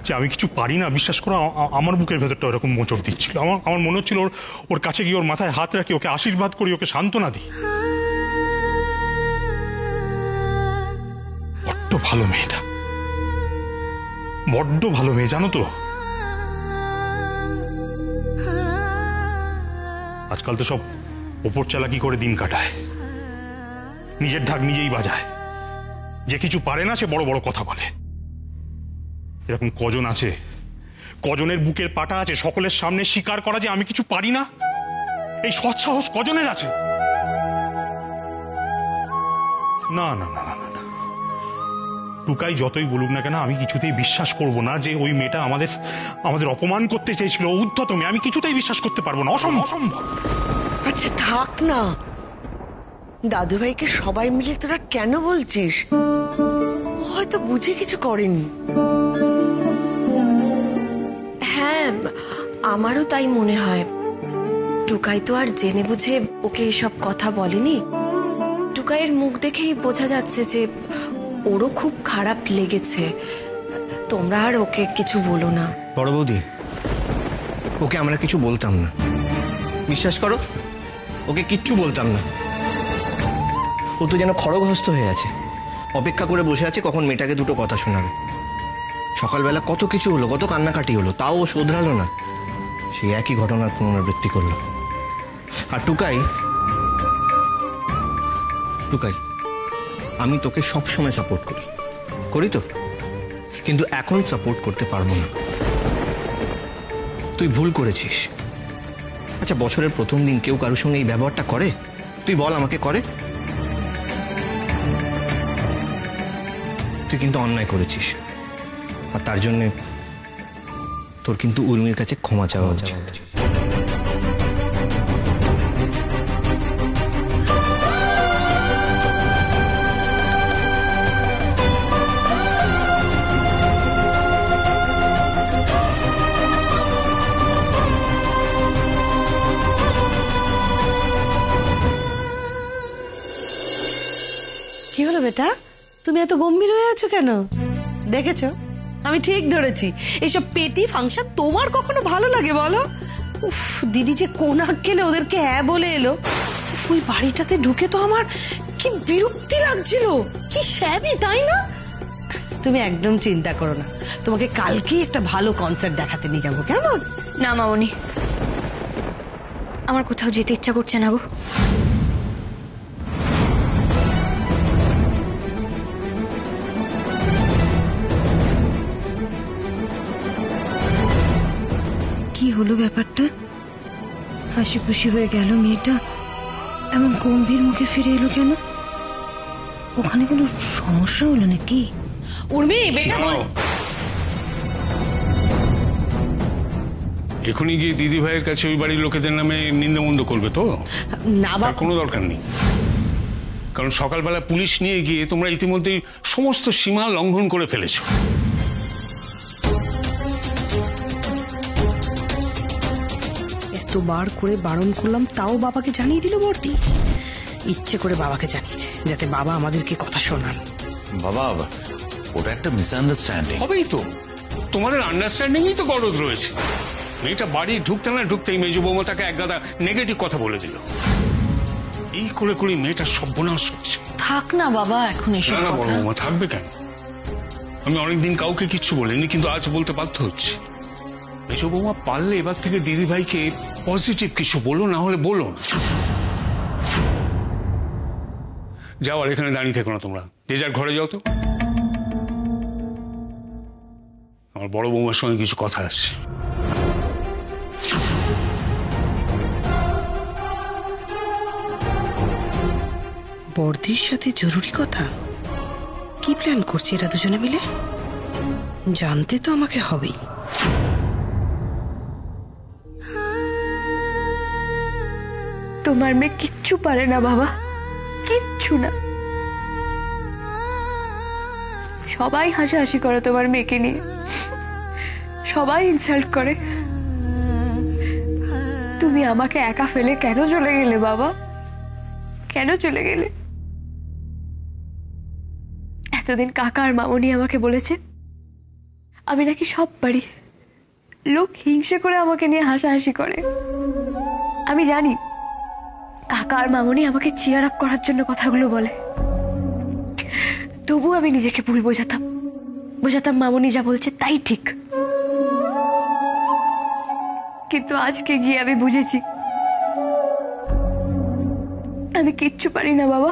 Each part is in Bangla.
যে আমি কিছু পারি না, বিশ্বাস করো আমার বুকের ভেতরটা ওরকম মোচড় দিচ্ছিল। আমার মনে হচ্ছিল ওর কাছে গিয়ে ওর মাথায় হাত রাখি, ওকে আশীর্বাদ করি, ওকে সান্ত্বনা দিই। বড্ড ভালো মেয়েটা, বড্ড ভালো মেয়ে, জানো তো। আজকাল তো সব ওপর চালাকি করে দিন কাটায়, নিজের ঢাক নিজেই বাজায়, যে কিছু পারে না সে বড় বড় কথা বলে। এরকম কজন আছে, কজনের বুকের পাটা আছে সকলের সামনে স্বীকার করা যে আমি কিছু পারি না? এই সৎসাহস কজনের আছে? না না না না না, টুকাই যতই বলুক না কেন, আমি কিছুতেই বিশ্বাস করব না যে ওই মেয়েটা আমাদের অপমান করতে চেয়েছিল। উদ্ধত মেয়ে, আমি কিছুতেই বিশ্বাস করতে পারবো না, অসম্ভব। আচ্ছা থাক না, দাদুভাইকে সবাই মিলে তোরা কেন বলছিস? হয়তো বুঝে কিছু করেনি। হ্যাঁ, আমারও তাই মনে হয়। টুকাই তো আর জেনে বুঝে ওকে এসব কথা বলেনি। টুকাইয়ের মুখ দেখেই বোঝা যাচ্ছে যে ওরও খুব খারাপ লেগেছে। তোমরা আর ওকে কিছু বলো না। বড় বৌদি, ওকে আমরা কিছু বলতাম না, বিশ্বাস করো, ওকে কিচ্ছু বলতাম না। ও তো যেন খড়গহস্ত হয়ে আছে, অপেক্ষা করে বসে আছে কখন মেয়েটাকে দুটো কথা শোনাবে। সকালবেলা কত কিছু হলো, কত কান্নাকাটি হলো, তাও ও শোধরালো না, সেই একই ঘটনার পুনরাবৃত্তি করলো। আর টুকাই, আমি তোকে সবসময় সাপোর্ট করি তো, কিন্তু এখন সাপোর্ট করতে পারবো না। তুই ভুল করেছিস। আচ্ছা, বছরের প্রথম দিন কেউ কারোর সঙ্গে এই ব্যবহারটা করে? তুই বল আমাকে, করে? তুই কিন্তু অন্যায় করেছিস, আর তার জন্য তোর কিন্তু উর্মির কাছে ক্ষমা চাওয়া উচিত। কি হলো বেটা, তুমি এত গম্ভীর হয়ে আছো কেন? দেখেছো, আমি ঠিক ধরেছি। এইসব পেটি ফাংশন তোমার কখনো ভালো লাগে বলো? উফ, দিদি যে কোন আক্কেলে ওদেরকে হ্যাঁ বলে এলো। ওই বাড়িটাতে ঢুকে তো আমার কি বিরক্তি লাগছিল, কি শ্যাবি, তাই না? তুমি একদম চিন্তা করো না, তোমাকে কালকেই একটা ভালো কনসার্ট দেখাতে নিয়ে যাবো, কেমন? না মামনি, আমার কোথাও যেতে ইচ্ছা করছে না গো। কি হলো ব্যাপারটা? হাসি খুশি হয়ে গেল মেয়েটা, এমন গম্ভীর মুখে ফিরে এলো কেন? ওখানে কোনো সমস্যা হলো নাকি? উর্মি, বেটা বল। এখনই গিয়ে দিদি ভাইয়ের কাছে ওই বাড়ির লোকেদের নামে নিন্দামন্দ করবে তো? না বা, কোনো দরকার নেই, কারণ সকালবেলা পুলিশ নিয়ে গিয়ে তোমরা ইতিমধ্যেই সমস্ত সীমা লঙ্ঘন করে ফেলেছো। এতবার করে বারণ করলাম, তাও বাবাকে জানিয়ে দিল বর্দি। ইচ্ছে করে বাবাকে জানিয়েছে যাতে বাবা আমাদেরকে কথা শোনান। বাবা, ওটা একটা মিসআন্ডারস্ট্যান্ডিং। হবেই তো, তোমাদের আন্ডারস্ট্যান্ডিংই তো গলদ রয়েছে। মেয়েটা বাড়ি ঢুকতে না ঢুকতেই মেজো বৌমা তাকে একগাদা নেগেটিভ কথা বলে দিল। এই করে করে মেয়েটা সর্বনাশ হচ্ছে। থাক না বাবা এখন এসব না না, বড় কথা। বৌমা থাকবে কেন? আমি অনেকদিন কাউকে কিচ্ছু বলিনি, কিন্তু আজ বলতে বাধ্য হচ্ছে। মেজো বৌমা পারলে এবার থেকে দিদি ভাইকে পজিটিভ কিছু বলো, না হলে বলো না। যাও, আর এখানে দাঁড়িয়ে থেকো না, তোমরা যে যার ঘরে যাও তো। আমার বড় বৌমার সঙ্গে কিছু কথা আছে। বর্দির সাথে জরুরি কথা? কি প্ল্যান করছে এরা দুজনে মিলে? জানতে তো আমাকে হবেই। তোমার মেয়ে কিচ্ছু পারে না বাবা, কিচ্ছু না। সবাই হাসাহাসি করে তোমার মেয়েকে নিয়ে, সবাই ইনসাল্ট করে। তুমি আমাকে একা ফেলে কেন চলে গেলে বাবা? কেন চলে গেলে? এতদিন কাকা আর মামনি আমাকে বলেছে আমি নাকি সব পারি, লোক হিংসে করে আমাকে নিয়ে হাসাহাসি করে। আমি জানি কাকা আর মামনি আমাকে চিয়ার আপ করার জন্য কথাগুলো বলে, তবু আমি নিজেকে ভুল বোঝাতাম মামনি যা বলছে তাই ঠিক। কিন্তু আজকে গিয়ে আমি বুঝেছি আমি কিচ্ছু পারি না বাবা।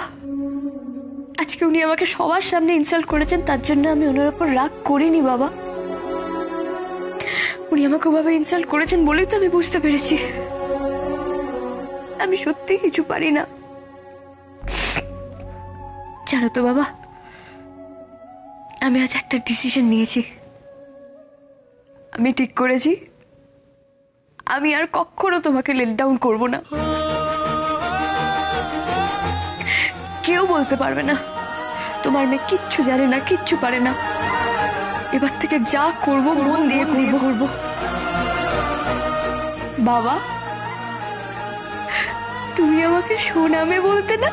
আজকে উনি আমাকে সবার সামনে ইনসাল্ট করেছেন, তার জন্য আমি ওনার উপর রাগ করিনি বাবা। উনি আমাকে ওভাবে ইনসাল্ট করেছেন বলেই তো আমি বুঝতে পেরেছি আমি সত্যি কিছু পারি না। জানো তো বাবা, আমি আজ একটা ডিসিশন নিয়েছি। আমি ঠিক করেছি আমি আর কখনো তোমাকে লেট ডাউন করব না। কেউ বলতে পারবে না তোমার মেয়ে কিচ্ছু জানে না, কিচ্ছু পারে না। এবার থেকে যা করব মন দিয়ে করব। বাবা, তুমি আমাকে সোনা মেয়ে বলতে না,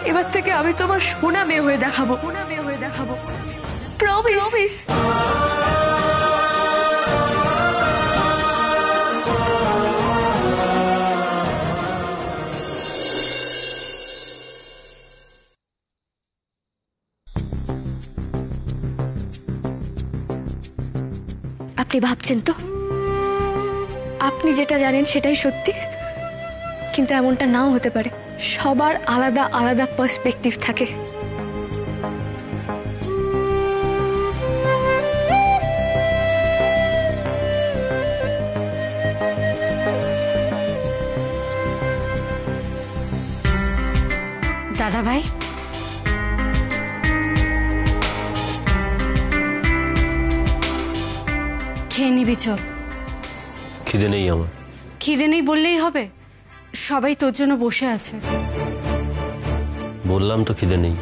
এবার থেকে আমি তোমার সোনা মেয়ে হয়ে দেখাবো। প্রমিস। আপনি ভাবছেন তো আপনি যেটা জানেন সেটাই সত্যি, কিন্তু এমনটা নাও হতে পারে। সবার আলাদা আলাদা পার্সপেক্টিভ থাকে। দাদা ভাই, খেয়ে নিবি চল। খিদে নেই আমার। খিদে নেই বললেই হবে? সবাই তোর জন্য বসে আছে। বললাম তো খিদে নেই।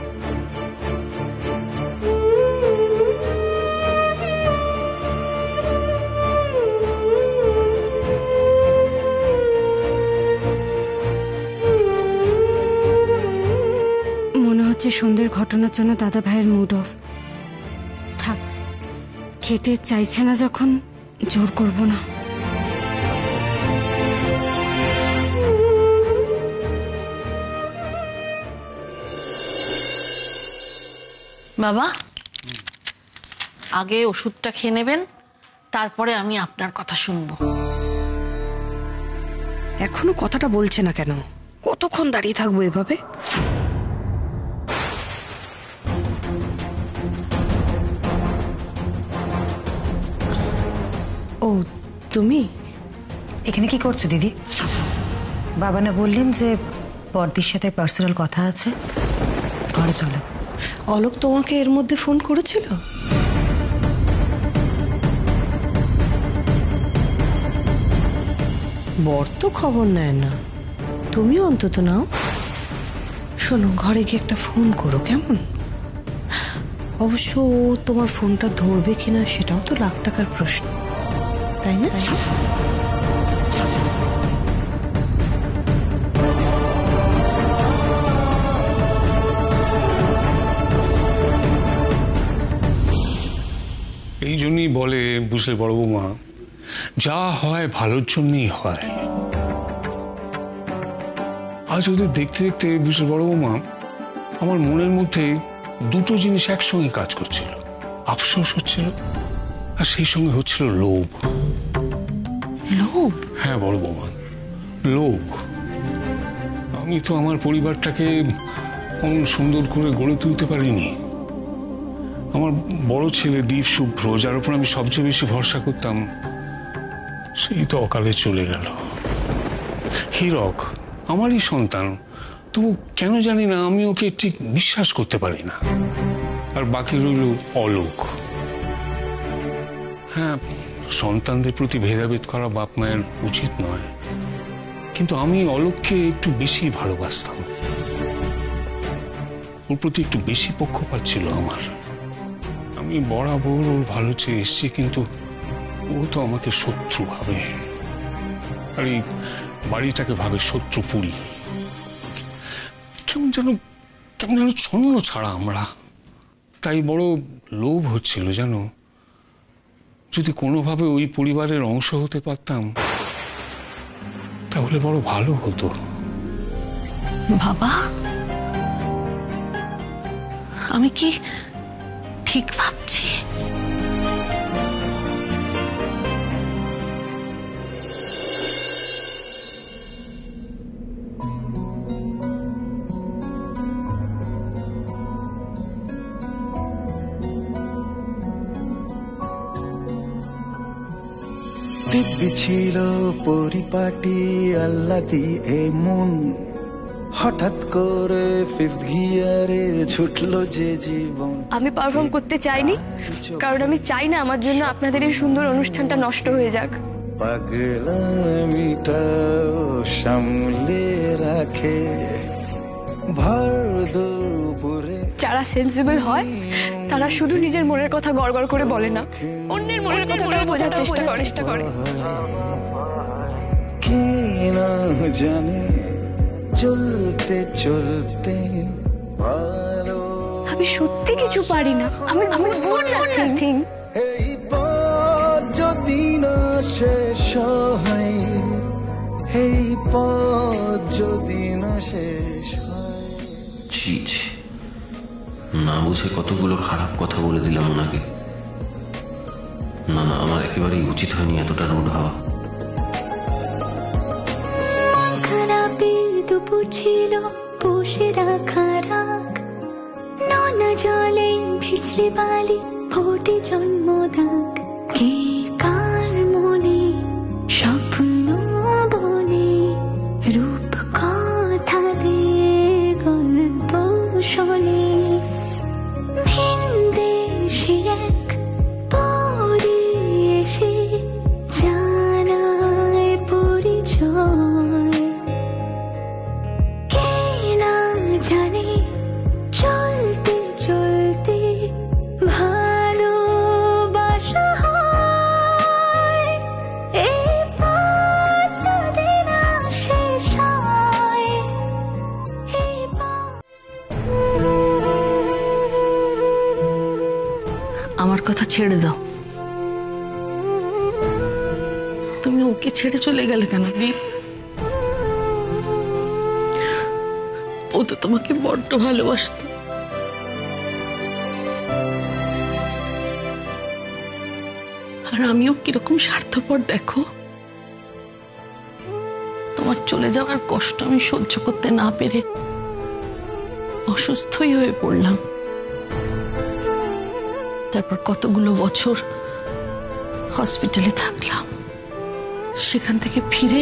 মনে হচ্ছে সন্ধ্যের ঘটনার জন্য দাদা ভাইয়ের মুড অফ। থাক, খেতে চাইছে না যখন জোর করব না। বাবা, আগে ওষুধটা খেয়ে নেবেন, তারপরে আমি আপনার কথা শুনবো। এখনো কথাটা বলছে না কেন? কতক্ষণ দাঁড়িয়ে থাকবো এভাবে? ও তুমি এখানে কি করছো দিদি? বাবা না বললেন যে বর্দির সাথে পার্সোনাল কথা আছে, ঘরে চলো। অলোক তোমাকে এর মধ্যে ফোন করেছিল? বর তো খবর নেয় না, তুমিও অন্তত নাও। শোনো, ঘরে গিয়ে একটা ফোন করো, কেমন? অবশ্য ও তোমার ফোনটা ধরবে কিনা সেটাও তো লাখ টাকার প্রশ্ন, তাই না? এই জন্যই বলে, বুঝলে বড় বৌমা, যা হয় ভালোর জন্যই হয়। আজ ওদের দেখতে দেখতে, বুঝলে বড় বৌমা, আমার মনের মধ্যে দুটো জিনিস একসঙ্গে কাজ করছিল। আফসোস হচ্ছিল, আর সেই সঙ্গে হচ্ছিল লোভ। লোভ? হ্যাঁ বড় বৌমা, লোভ। আমি তো আমার পরিবারটাকে অমন সুন্দর করে গড়ে তুলতে পারিনি। আমার বড় ছেলে দীপ শুভ্র, যার উপর আমি সবচেয়ে বেশি ভরসা করতাম, সেই তো অকালে চলে গেল। হীরক আমারই সন্তান, তবু কেন জানি না আমি ওকে ঠিক বিশ্বাস করতে পারি না। আর বাকি রইল অলোক। হ্যাঁ, সন্তানদের প্রতি ভেদাভেদ করা বাপ মায়ের উচিত নয়, কিন্তু আমি অলোককে একটু বেশি ভালোবাসতাম। ওর প্রতি একটু বেশি পক্ষপাত ছিল আমার। আমি বরাবর ওর ভালো চেয়ে এসছি, কিন্তু ও তো আমাকে শত্রু ভাবে, আর এই বাড়িটাকে ভাবে শত্রুপুরী। কেমন যেন ছন্ন ছাড়া আমরা। তাই বড় লোভ হচ্ছিল জানো, যদি কোনোভাবে ওই পরিবারের অংশ হতে পারতাম তাহলে বড় ভালো হতো। বাবা, আমি কি ঠিক ভাবছি? দিব্যি ছিল পরিপাটি আল্লাতি এই মন, হঠাৎ করে ফিফথ গিয়ারে ছুটলো যে জীবন। আমি পারফর্ম করতে চাইনি, কারণ আমি চাই না আমার জন্য আপনাদের এই সুন্দর অনুষ্ঠানটা নষ্ট হয়ে যাক। পাগলামিটাও সামলে রাখে ভর দুপুরে। যারা সেন্সিবল হয় তারা শুধু নিজের মনের কথা গড়গড় করে বলে না, অন্যের মনের কথাটাও বোঝার চেষ্টা করে। কে না জানে চলতে চলতে ভালো। আমি সত্যি কিছু পারি না, আমি গুড নাথিং। এই পথ যদি না শেষ হয়, এই পথ যদি না শেষ হয়। ছি ছি, না বুঝে কতগুলো খারাপ কথা বলে দিলাম ওনাকে। না না, আমার একেবারেই উচিত হয়নি এতটা রুড হওয়া। খারাপের দুপুর ছিল বসে রাখা রাখ, নোনা জলে ভিজলে বালি ফোটে জন্মদাগ। কে কার মনে স্বপ্ন বনে রূপ কথা দে গল্প শোনে। ভিন দেশে এক পরে এসে জানায় পরিচয়। কে না জানে চলতে চলতে ভালোবাসা হয়। এই পথ যদি না শেষ হয়, এই আমার কথা ছেড়ে দাও। তুমি ওকে ছেড়ে চলে গেলে কেন দীপ? ও তো তোমাকে বড্ড ভালোবাসত। আর আমিও কিরকম স্বার্থপর দেখো। তোমার চলে যাওয়ার কষ্ট আমি সহ্য করতে না পেরে অসুস্থই হয়ে পড়লাম। তারপর কতগুলো বছর হসপিটালে থাকলাম, সেখান থেকে ফিরে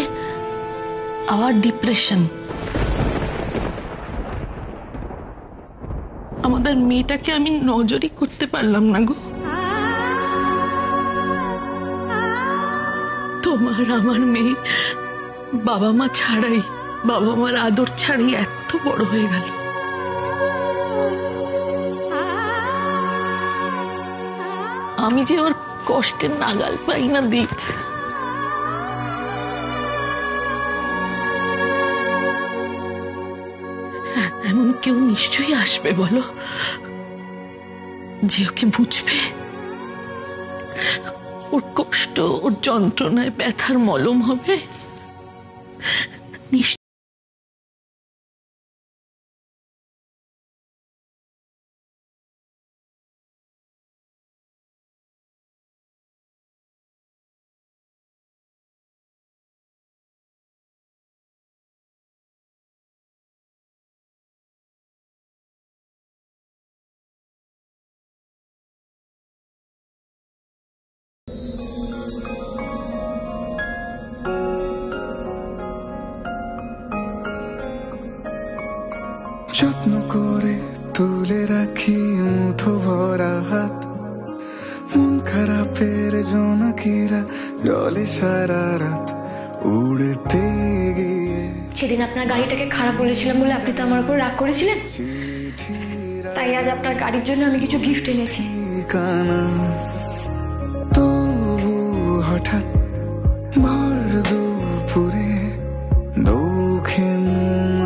আবার ডিপ্রেশন। আমাদের মেয়েটাকে আমি নজরই করতে পারলাম না গো। তোমার আমার মেয়ে বাবা মা ছাড়াই, বাবা মার আদর ছাড়াই এত বড় হয়ে গেল। আমি যে ওর কষ্টের নাগাল পাই না দীপ। এমন কেউ নিশ্চয়ই আসবে বলো, যে ওকে বুঝবে, ওর কষ্ট ওর যন্ত্রণায় ব্যথার মলম হবে। যত্ন করে তুলে রাখি মুঠো ভরা হাত, মন খারাপের জোনাকিরা জলে সারা রাত উড়তে গিয়ে। সেদিন আপনার গাড়িটাকে খারাপ বলেছিলাম বলে আপনি তো আমার উপর রাগ করেছিলেন, তাই আজ আপনার গাড়ির জন্য আমি কিছু গিফট এনেছি। তবু হঠাৎ ভর দুপুরে দক্ষিণ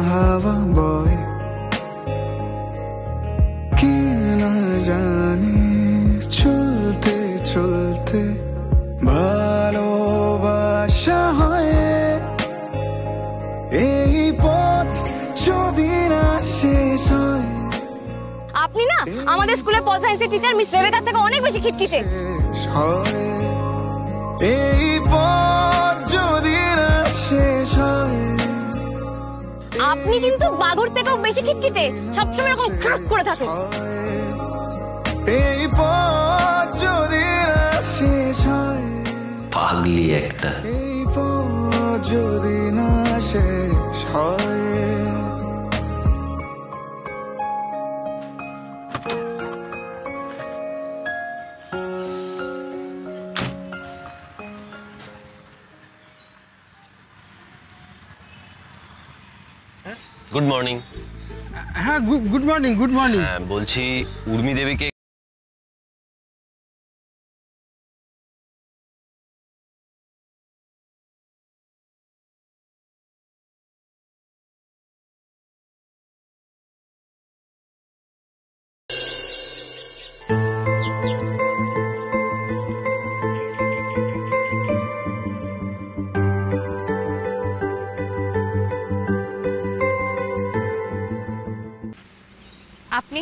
হাওয়া বয়, কে না জানে চলতে চলতে শেষ হয় আপনি না আমাদের স্কুলের পল সায়েন্সের টিচার মিস রেবেকার থেকে অনেক বেশি খিটখিটে। এই পথ যদি না শেষ হয়। আপনি কিন্তু বাদুর থেকেও বেশি খিটখিটে, সবসময় এরকম খারাপ করে থাকে। এই পথ যদি না শেষ হয়। পাগলি একটা। এই পথ যদি না শেষ হয়। Good morning. হ্যাঁ গুড মর্নিং গুড মর্নিং। হ্যাঁ বলছি উর্মি দেবীকে আপনি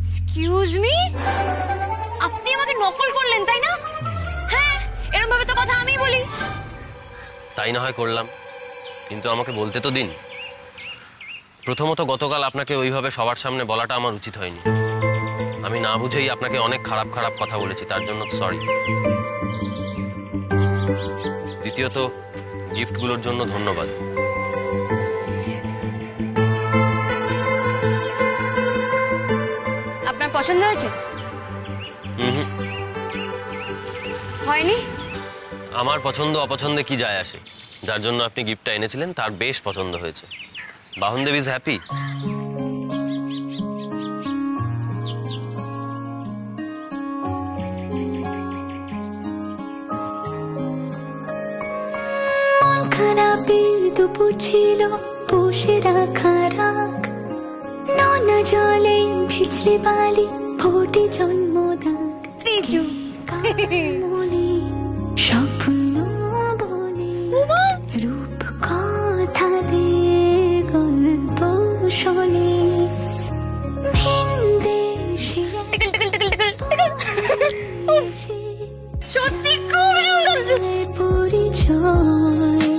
এক্সকিউজ মি, আপনি আমাকে নকল করলেন তাই না? হ্যাঁ, এরকম ভাবে তো কথা আমি বলি। তাই না হয় করলাম, কিন্তু আমাকে বলতে তো দিন। প্রথমত গতকাল আপনাকে ওইভাবে সবার সামনে বলাটা আমার উচিত হয়নি। আমি না বুঝেই আপনাকে অনেক খারাপ খারাপ কথা বলেছি, তার জন্য সরি। দ্বিতীয়ত গিফটগুলোর জন্য ধন্যবাদ। আপনার পছন্দ হয়েছে? হয়নি? আমার পছন্দ অপছন্দে কি যায় আসে? যার জন্য আপনি গিফটটা এনেছিলেন তার বেশ পছন্দ হয়েছে। বাহনদেব ইজ হ্যাপি। খারাপের দুপুর ছিল বসে রাখা রাখ, নোনা জলে ভিজলে বালি ফোটে জন্মদাগ। স্বপ্ন বলে রূপ কথা দে গল্প শোনে সত্যি খুব পরিচয়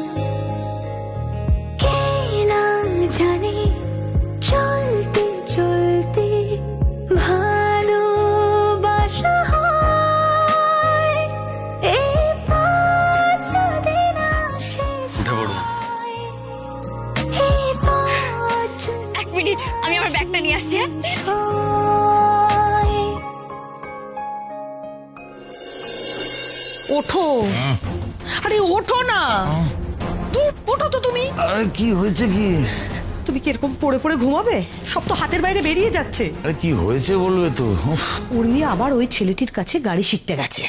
কে না জানে চলতে চলতে ভালোবাসা হয়। এই পথ যদি না শেষ হয়, এই পথ এক মিনিট, আমি আমার ব্যাগটা নিয়ে আসছি। ওঠো, আরে ওঠো না, ওঠো তো তুমি। আরে কি হয়েছে কি? তুমি কি এরকম পড়ে পড়ে ঘুমাবে? সব তো হাতের বাইরে বেরিয়ে যাচ্ছে। আরে কি হয়েছে বলবে তো। উর্মি আবার ওই ছেলেটির কাছে গাড়ি শিখতে গেছে।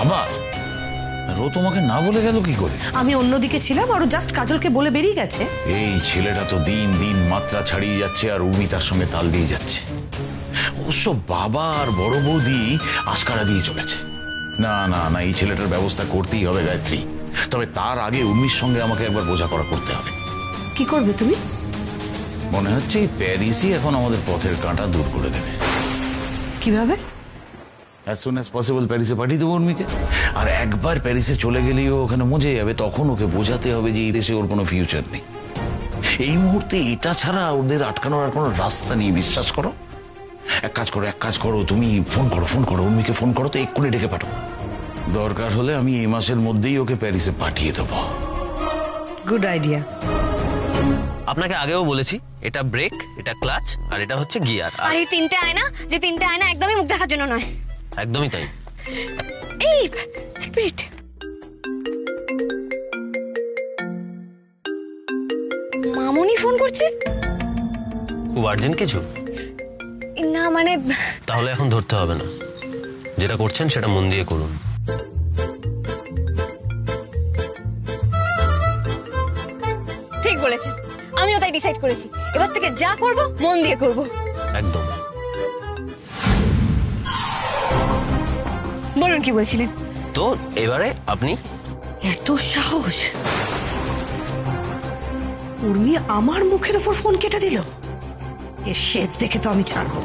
আবার ও তোমাকে না বলে গেল কি করে? আমি অন্যদিকে ছিলাম আর ও জাস্ট কাজলকে বলে বেরিয়ে গেছে। এই ছেলেটা তো দিন দিন মাত্রা ছাড়িয়ে যাচ্ছে আর উর্মি তার সঙ্গে তাল দিয়ে যাচ্ছে। অবশ্য বাবা আর বড় বৌদি আশকারা দিয়ে চলেছে। না না না, এই ছেলেটার ব্যবস্থা করতেই হবে গায়ত্রী। তবে তার আগে উর্মির সঙ্গে আমাকে একবার বোঝাপড়া করতে হবে। কি করবে তুমি? মনে হচ্ছে এই প্যারিসই এখন আমাদের পথের কাঁটা দূর করে দেবে। কিভাবে? as soon as possible প্যারিসে পাঠিয়ে দেবো উর্মিকে। আর একবার প্যারিসে চলে গেলেই ও ওখানে মজে যাবে। তখন ওকে বোঝাতে হবে যে এই দেশে ওর কোনো ফিউচার নেই। এই মুহূর্তে এটা ছাড়া ওদের আটকানোর আর কোনো রাস্তা নেই, বিশ্বাস করো। এক কাজ করো, তুমি ফোন করো উর্মিকে ফোন করো তো, এক্ষুনি ডেকে পাঠাও। দরকার হলে আমি এই মাসের মধ্যেই ওকে প্যারিসে পাঠিয়ে দেবো। Good idea. আপনাকে আগেও বলেছি, এটা ব্রেক, এটা ক্লাচ আর এটা হচ্ছে গিয়ার। আর এই তিনটে আয়না, যে তিনটে আয়না একদমই মুখ দেখার জন্য নয়। একদমই তাই। এই এক মিনিট, মামুনি ফোন করছে। খুব আর্জেন্ট কিছু? না মানে তাহলে এখন ধরতে হবে না, যেটা করছেন সেটা মন দিয়ে করুন। ঠিক বলেছেন, আমিও তাই ডিসাইড করেছি, এবার থেকে যা করব মন দিয়ে করব। একদম। বলুন কি বলছিলেন? তো এবারে আপনি? এত সাহস! উর্মি আমার মুখের উপর ফোন কেটে দিল। এর শেষ দেখে তো আমি ছাড়বো।